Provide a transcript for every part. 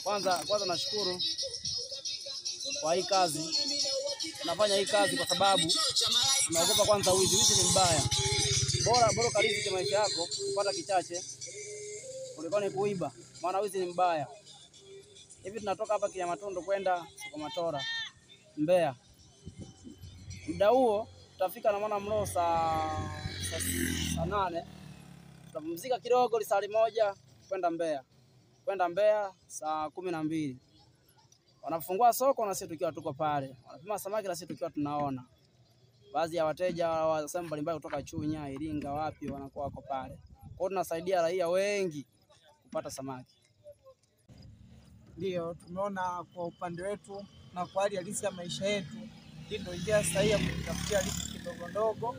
Kwanza nashukuru kwa hii kazi. Nafanya hii kazi kwa sababu naogopa kwanza wizi. Wizi ni mbaya. Bora karibu maisha yako kupata kichache kuliko ni kuiba. Maana wizi ni mbaya. Hivi tunatoka hapa Kinyamatundu kwenda Sokomatora Mbeya. Muda huo tutafika na mwana mlo saa 8. Tutapumzika kidogo lisali moja kwenda Mbeya saa 12. Wanafungua soko na sisi tukiwa tuko pale. Wanapima samaki na sisi tukiwa tunaona. Baadhi ya wateja wa sehemu mbalimbali kutoka Chunya, Iringa, wapi wanakuwa wako pale. Kwa hiyo tunasaidia raia wengi kupata samaki. Ndio tumeona kwa upande wetu na kwa hali halisi ya maisha yetu, hii ndio njia sahihi ya kutafutia riziki kidogo ndogo.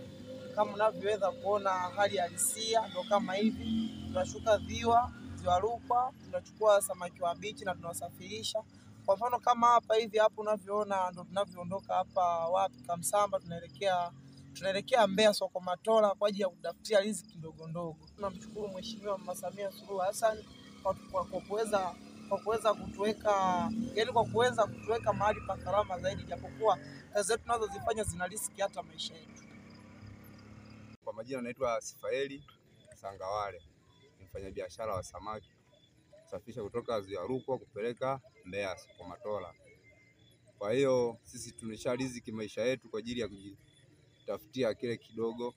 Kama unavyoweza kuona hali halisia ndio kama hivi. Tunashuka ziwa Rukwa, tunachukua samaki wa bichi na tunawasafirisha. Kwa mfano kama hapa hivi hapo unavyoona ndio tunavyoondoka hapa Kamsamba tunaelekea Mbeya Sokomatora kwa ajili ya kutafutia riziki kidogo ndogo. Tunamshukuru Mheshimiwa Mama Samia Suluhu Hassan kwa kuweza kutuweka mahali pa salama zaidi, japokuwa kazi zetu tunazozifanya zina riski hata maisha yetu. Kwa majina naitwa Sifaeli Sangawale, ni mfanyabiashara wa samaki, kusafisha kutoka Ziwa Rukwa kupeleka Mbeya Sokomatora. Kwa hiyo sisi tunisha riziki maisha yetu kwa ajili ya kujitafutia kile kidogo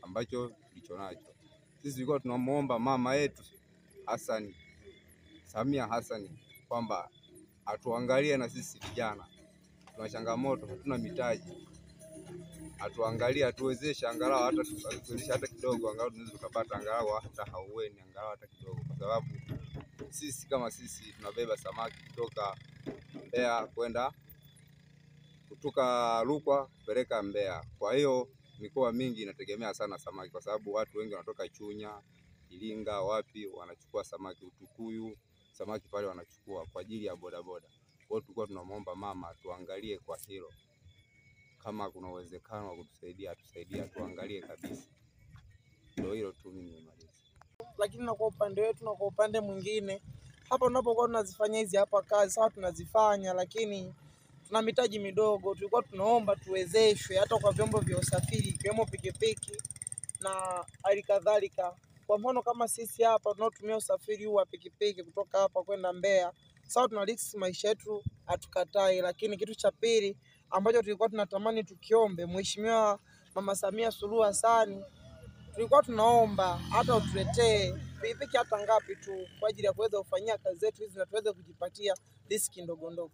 ambacho tulicho nacho. Sisi tulikuwa tunamuomba mama yetu Samia Hassan kwamba atuangalie na sisi vijana. Tuna changamoto, hatuna mitaji. Atuangalie, atuwezeshe angalau hata kidogo, angalau tunaweza tukapata angalau hata haueni angalau hata kidogo, kwa sababu sisi kama sisi tunabeba samaki kutoka Mbeya kutoka Rukwa kupeleka Mbeya. Kwa hiyo mikoa mingi inategemea sana samaki, kwa sababu watu wengi wanatoka Chunya, Iringa, wapi wanachukua samaki, Utukuyu, samaki pale wanachukua kwa ajili ya bodaboda. Kwa hiyo tulikuwa tunamuomba mama tuangalie kwa hilo. Kama kuna uwezekano wa kutusaidia, tuangalie kabisa. Ndio hilo tu mimi nimaliza. Lakini na kwa upande wetu na kwa upande mwingine, hapa tunapokuwa tunazifanya hizi hapa kazi, sawa tunazifanya, lakini tuna mitaji midogo. Tulikuwa tunaomba tuwezeshwe hata kwa vyombo vya usafiri ikiwemo pikipiki na hali kadhalika. Kwa mfano kama sisi hapa tunaotumia usafiri huu wa pikipiki kutoka hapa kwenda Mbeya, sawa tuna risk maisha yetu, hatukatai, lakini kitu cha pili ambacho tulikuwa tunatamani tukiombe Mheshimiwa Mama Samia Suluhu Hassan, tulikuwa tunaomba hata utuletee pikipiki hata ngapi tu kwa ajili ya kuweza kufanyia kazi zetu hizi na tuweze kujipatia riziki ndogo ndogo.